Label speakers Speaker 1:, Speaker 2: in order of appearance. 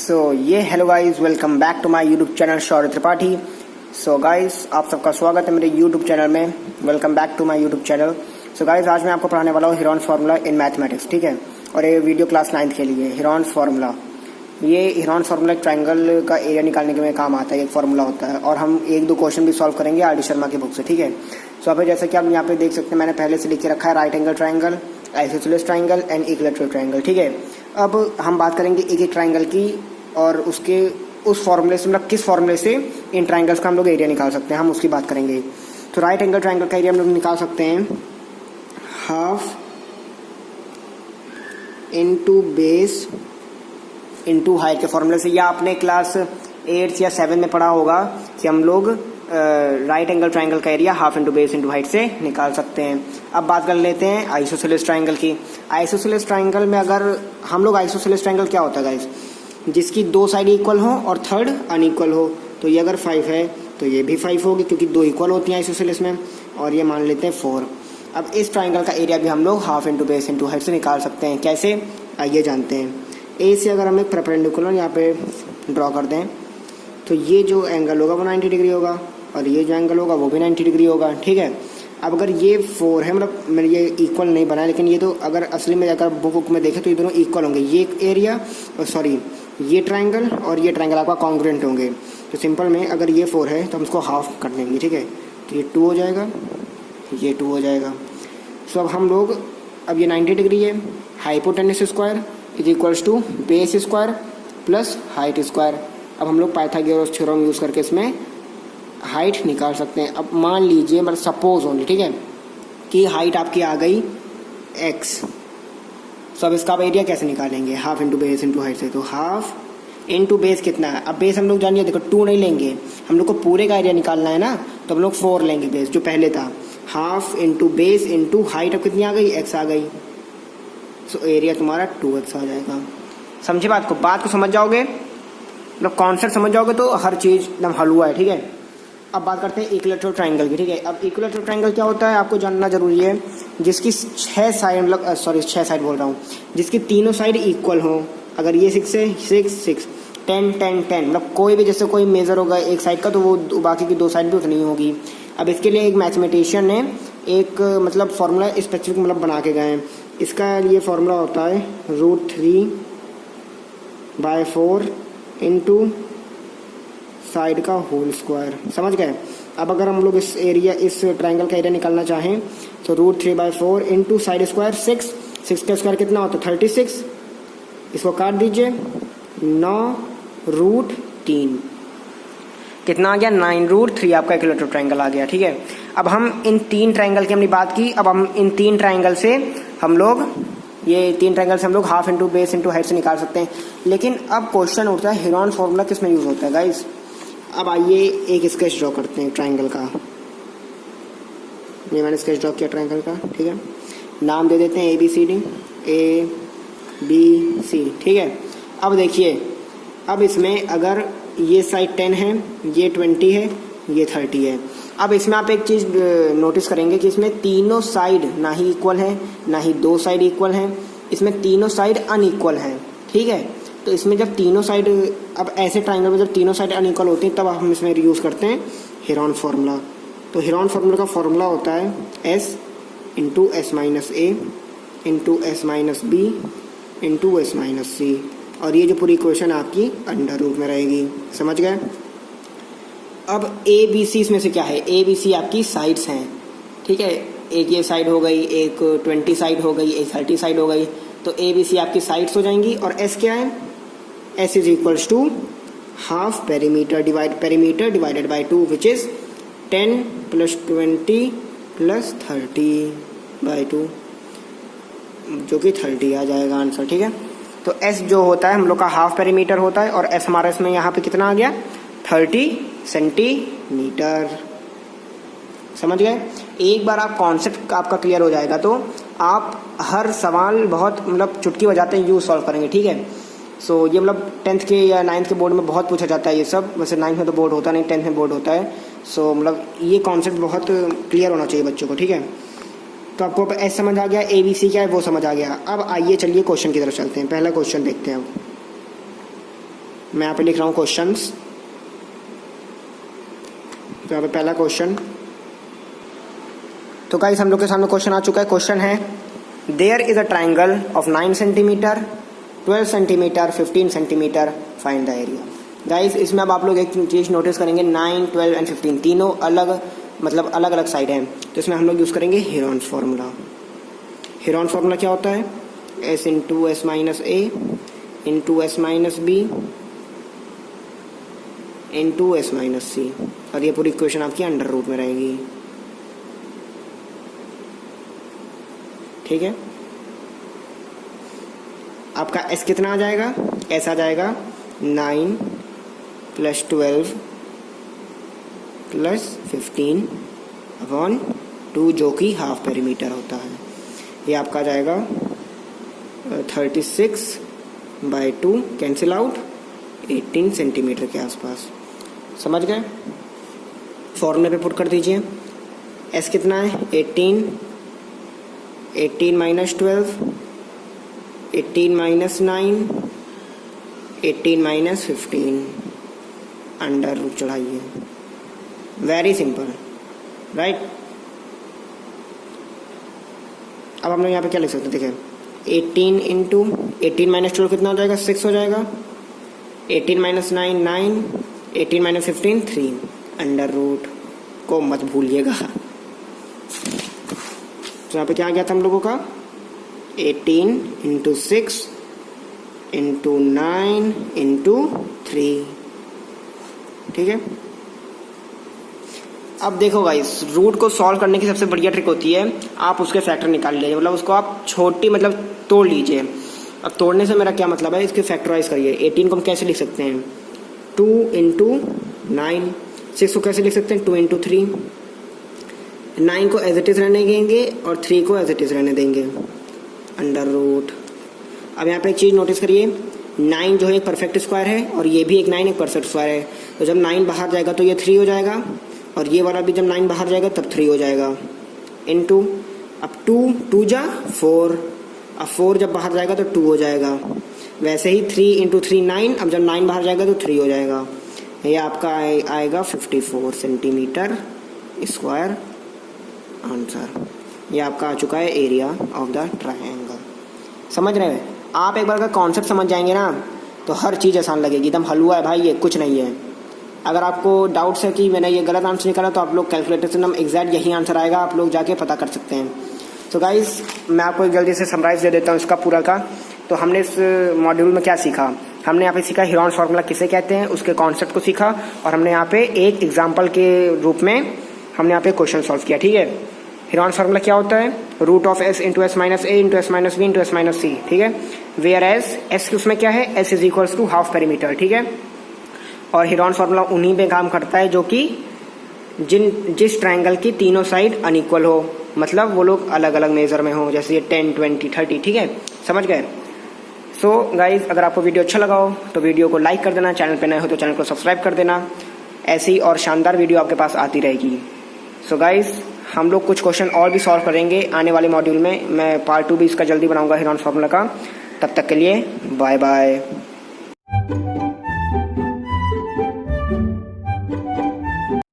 Speaker 1: ये hello guys, welcome back to my YouTube channel Shaurya Tripathi. So guys, आप सबका स्वागत है मेरे यूट्यूब चैनल में। Welcome back to my YouTube channel. So guys, आज मैं आपको पढ़ाने वाला हूँ हिरॉन्स फार्मूला इन मैथमेटिक्स, ठीक है। और ये वीडियो क्लास 9th के लिए हिरॉन्स फार्मूला। ये हिरॉन्स फार्मूला एक ट्रायंगल का एरिया निकालने के में काम आता है, एक फार्मूला होता है। और हम 1-2 क्वेश्चन भी सॉल्व करेंगे आर डी शर्मा की बुक से, ठीक है। सो अब जैसे कि आप यहाँ पे देख सकते हैं, मैंने पहले से लिख के रखा है right angle triangle, isosceles triangle and equilateral triangle, ठीक है। अब हम बात करेंगे एक एक ट्रायंगल की और उसके उस फॉर्मूले से, मतलब किस फॉर्मूले से इन ट्रायंगल्स का हम लोग एरिया निकाल सकते हैं, हम उसकी बात करेंगे। तो राइट एंगल ट्रायंगल का एरिया हम लोग निकाल सकते हैं half into base into height के फॉर्मूले से। या आपने क्लास 8 या 7 में पढ़ा होगा कि हम लोग राइट एंगल ट्रायंगल का area half into base into height से निकाल सकते हैं। अब बात कर लेते हैं आइसोसेलेस ट्रायंगल की। आइसोसेलेस ट्रायंगल में अगर हम लोग आइसोसेलेस ट्रायंगल क्या होता है गाइस, जिसकी 2 साइड इक्वल हो और थर्ड अनइक्वल हो। तो ये अगर 5 है तो ये भी 5 होगी, क्योंकि 2 इक्वल होती हैं आइसोसेलेस में। और ये मान लेते हैं 4। अब इस ट्रायंगल का एरिया भी हम लोग half into base into height से निकाल सकते हैं। कैसे, आइए जानते हैं। ए से अगर हम एक परपेंडिकुलर यहाँ पे ड्रॉ कर दें तो ये जो एंगल होगा वो 90 डिग्री होगा, और ये जो एंगल होगा वो भी 90 डिग्री होगा, ठीक है। अब अगर ये 4 है, मतलब मेरे ये इक्वल नहीं बना है, लेकिन ये तो अगर असली में अगर बुक में देखें तो ये दोनों इक्वल होंगे। ये एरिया सॉरी ये ट्रायंगल और ये ट्रायंगल आपका कॉन्ग्रुएंट होंगे। तो सिंपल में अगर ये 4 है तो हम इसको हाफ कर देंगे, ठीक है। तो ये 2 हो जाएगा, ये 2 हो जाएगा। सो अब हम लोग, अब ये 90 डिग्री है, hypotenuse square is equals to base square plus height square. अब हम लोग पाइथागोरस थ्योरम यूज़ करके इसमें हाइट निकाल सकते हैं। अब मान लीजिए, मतलब सपोज ओनली, ठीक है, कि हाइट आपकी आ गई x। सो अब इसका आप एरिया कैसे निकालेंगे, half into base into height से। तो हाफ इंटू बेस कितना है, अब बेस हम लोग जानिए, देखो 2 नहीं लेंगे, हम लोग को पूरे का एरिया निकालना है ना, तो हम लोग 4 लेंगे बेस जो पहले था। Half into base into height अब कितनी आ गई, x आ गई। सो एरिया तुम्हारा 2x आ जाएगा। समझे बात को समझ जाओगे, मतलब कॉन्सेप्ट समझ जाओगे तो हर चीज़ एकदम हलवा है, ठीक है। अब बात करते हैं इक्विलैटरल ट्रायंगल की, ठीक है। अब इक्विलैटरल ट्रायंगल क्या होता है आपको जानना जरूरी है। जिसकी 6 साइड, मतलब 6 साइड बोल रहा हूँ, जिसकी तीनों साइड इक्वल हो। अगर ये 6 है, 6 6 10 10 10, मतलब कोई भी जैसे कोई मेजर होगा एक साइड का तो वो बाकी की 2 साइड भी उतनी होगी। अब इसके लिए एक मैथमेटिशियन ने एक मतलब फॉर्मूला स्पेसिफिक मतलब बना के गए हैं। इसका ये फॉर्मूला होता है √3/4 इंटू साइड का होल स्क्वायर। समझ गए। अब अगर हम लोग इस ट्रायंगल का एरिया निकालना चाहें तो √3/4 इंटू साइड स्क्वायर 6 का स्क्वायर कितना होता है 36। इसको काट दीजिए, 9√3 कितना आ गया, 9√3 आपका इक्विलैटरल ट्रायंगल आ गया, ठीक है। अब हम इन 3 ट्रायंगल की हमने बात की। अब हम इन 3 ट्रायंगल से हम लोग half into base into height से निकाल सकते हैं। लेकिन अब क्वेश्चन उठता है हिरॉन्स फार्मूला किस में यूज होता है गाइस। अब आइए एक स्केच ड्रॉ करते हैं ट्रायंगल का। ये मैंने स्केच ड्रॉ किया ट्रायंगल का, ठीक है। नाम दे देते हैं ABCD, ABC, ठीक है। अब देखिए, अब इसमें अगर ये साइड 10 है, ये 20 है, ये 30 है। अब इसमें आप एक चीज़ नोटिस करेंगे कि इसमें तीनों साइड ना ही इक्वल है, ना ही 2 साइड इक्वल हैं, इसमें तीनों साइड अनइक्वल हैं, ठीक है। तो इसमें जब तीनों साइड, अब ऐसे ट्रायंगल में जब तीनों साइड अनइक्वल होती हैं तब हम इसमें यूज़ करते हैं हिरॉन्स फार्मूला। तो हिरॉन्स फार्मूला का फॉर्मूला होता है S into S-A into S-B into S-C। और ये जो पूरी इक्वेशन आपकी अंडर रूट में रहेगी। समझ गए। अब ABC इसमें से क्या है, ABC आपकी साइड्स हैं, ठीक है। एक ये साइड हो गई, एक 20 साइड हो गई, एक 30 साइड हो गई। तो ABC आपकी साइड्स हो जाएंगी। और S क्या है, S is equals to half perimeter divided by 2 which is 10 + 20 + 30/2, जो कि 30 आ जाएगा आंसर, ठीक है। तो S जो होता है हम लोग का हाफ पेरीमीटर होता है, और S हमारा इसमें यहाँ पे कितना आ गया 30 सेंटीमीटर। समझ गए। एक बार आप कॉन्सेप्ट आपका क्लियर हो जाएगा तो आप हर सवाल बहुत मतलब चुटकी बजाते हैं यूँ सॉल्व करेंगे, ठीक है। सो ये मतलब 10th के या 9th के बोर्ड में बहुत पूछा जाता है ये सब। वैसे 9th में तो बोर्ड होता नहीं, 10th में बोर्ड होता है। सो मतलब ये कॉन्सेप्ट बहुत क्लियर होना चाहिए बच्चों को, ठीक है। तो आपको एस समझ आ गया, ABC क्या है वो समझ आ गया। अब आइए चलिए क्वेश्चन की तरफ चलते हैं। पहला क्वेश्चन देखते हैं। अब मैं यहाँ पे लिख रहा हूँ क्वेश्चंस। तो यहाँ पे पहला क्वेश्चन, तो गाइस हम लोग के सामने क्वेश्चन आ चुका है। क्वेश्चन है there is a triangle of 9 centimetre, 12 centimetre, 15 centimetre, find the area. Guys इसमें अब आप लोग एक चीज़ नोटिस करेंगे, 9, 12 एंड 15 तीनों अलग मतलब अलग अलग साइड हैं। तो इसमें हम लोग यूज़ करेंगे हेरॉन्स फार्मूला। हेरॉन्स फार्मूला क्या होता है? s into S minus A into S minus B into S minus C, और ये पूरी इक्वेशन आपकी अंडर रूट में रहेगी। ठीक है, आपका s कितना आ जाएगा? s आ जाएगा 9 + 12 + 15 अपॉन 2 जो कि हाफ पेरीमीटर होता है। ये आपका आ जाएगा 36/2 कैंसिल आउट 18 सेंटीमीटर के आसपास। समझ गए? फॉर्मूले पे पुट कर दीजिए। s कितना है? 18 minus 12, 18 minus 9, 18 minus 15 under root चढ़ाइए। Very simple, right. अब हम लोग यहाँ पे क्या लिख सकते हैं? देखिए 18 इंटू 18 माइनस 12 कितना हो जाएगा? 6 हो जाएगा। 18 माइनस 9 9, 18 माइनस 15 3 अंडर रूट को मत भूलिएगा। तो यहाँ पे क्या आ गया था हम लोगों का? 18 इंटू 6 इंटू 9 इंटू 3। ठीक है, अब देखो गाइस, रूट को सॉल्व करने की सबसे बढ़िया ट्रिक होती है आप उसके फैक्टर निकाल लीजिए, मतलब उसको आप छोटी मतलब तोड़ लीजिए। अब तोड़ने से मेरा क्या मतलब है? इसके फैक्टराइज करिए। 18 को हम कैसे लिख सकते हैं? 2 इंटू 9। 6 को कैसे लिख सकते हैं? 2 इंटू 3। 9 को एज इट इज रहने देंगे और 3 को एज इट इज रहने देंगे अंडर रूट। अब यहाँ पे एक चीज़ नोटिस करिए, 9 जो है एक परफेक्ट स्क्वायर है और ये भी एक 9 एक परफेक्ट स्क्वायर है। तो जब 9 बाहर जाएगा तो ये 3 हो जाएगा, और ये वाला भी जब 9 बाहर जाएगा तब 3 हो जाएगा। इनटू अब 2 जा 4, अब 4 जब बाहर जाएगा तो 2 हो जाएगा। वैसे ही 3 इंटू 3 9, अब जब 9 बाहर जाएगा तो 3 हो जाएगा। ये आपका आएगा 54 सेंटीमीटर स्क्वायर आंसर। ये आपका आ चुका है एरिया ऑफ द ट्रायंगल। समझ रहे हैं? आप एक बार का कॉन्सेप्ट समझ जाएंगे ना तो हर चीज़ आसान लगेगी। एकदम हलवा है भाई, ये कुछ नहीं है। अगर आपको डाउट्स है कि मैंने ये गलत आंसर निकाला तो आप लोग कैलकुलेटर से हम एग्जैक्ट यही आंसर आएगा, आप लोग जाके पता कर सकते हैं। तो गाइस मैं आपको एक जल्दी से समराइज दे देता हूँ इसका पूरा का। तो हमने इस मॉड्यूल में क्या सीखा? हमने यहाँ पे सीखा हेरॉन्स फार्मूला किसे कहते हैं, उसके कॉन्सेप्ट को सीखा, और हमने यहाँ पे एक एग्जाम्पल के रूप में हमने यहाँ पे क्वेश्चन सॉल्व किया। ठीक है, हेरॉन्स फार्मूला क्या होता है? Root of s into S minus A into S minus B into S minus C. ठीक है, वेयर एस एस उसमें क्या है? s is equals to half perimeter. ठीक है, और हेरॉन्स फार्मूला उन्हीं पे काम करता है जो कि जिस ट्रायंगल की तीनों साइड अनइक्वल हो, मतलब वो लोग अलग अलग मेजर में हो, जैसे ये 10, 20, 30। ठीक है, समझ गए? सो गाइज अगर आपको वीडियो अच्छा लगा हो तो वीडियो को लाइक कर देना, चैनल पे नए हो तो चैनल को सब्सक्राइब कर देना। ऐसी और शानदार वीडियो आपके पास आती रहेगी। सो गाइज हम लोग कुछ क्वेश्चन और भी सॉल्व करेंगे आने वाले मॉड्यूल में। मैं पार्ट 2 भी इसका जल्दी बनाऊंगा हेरॉन्स फार्मूला का। तब तक के लिए बाय बाय।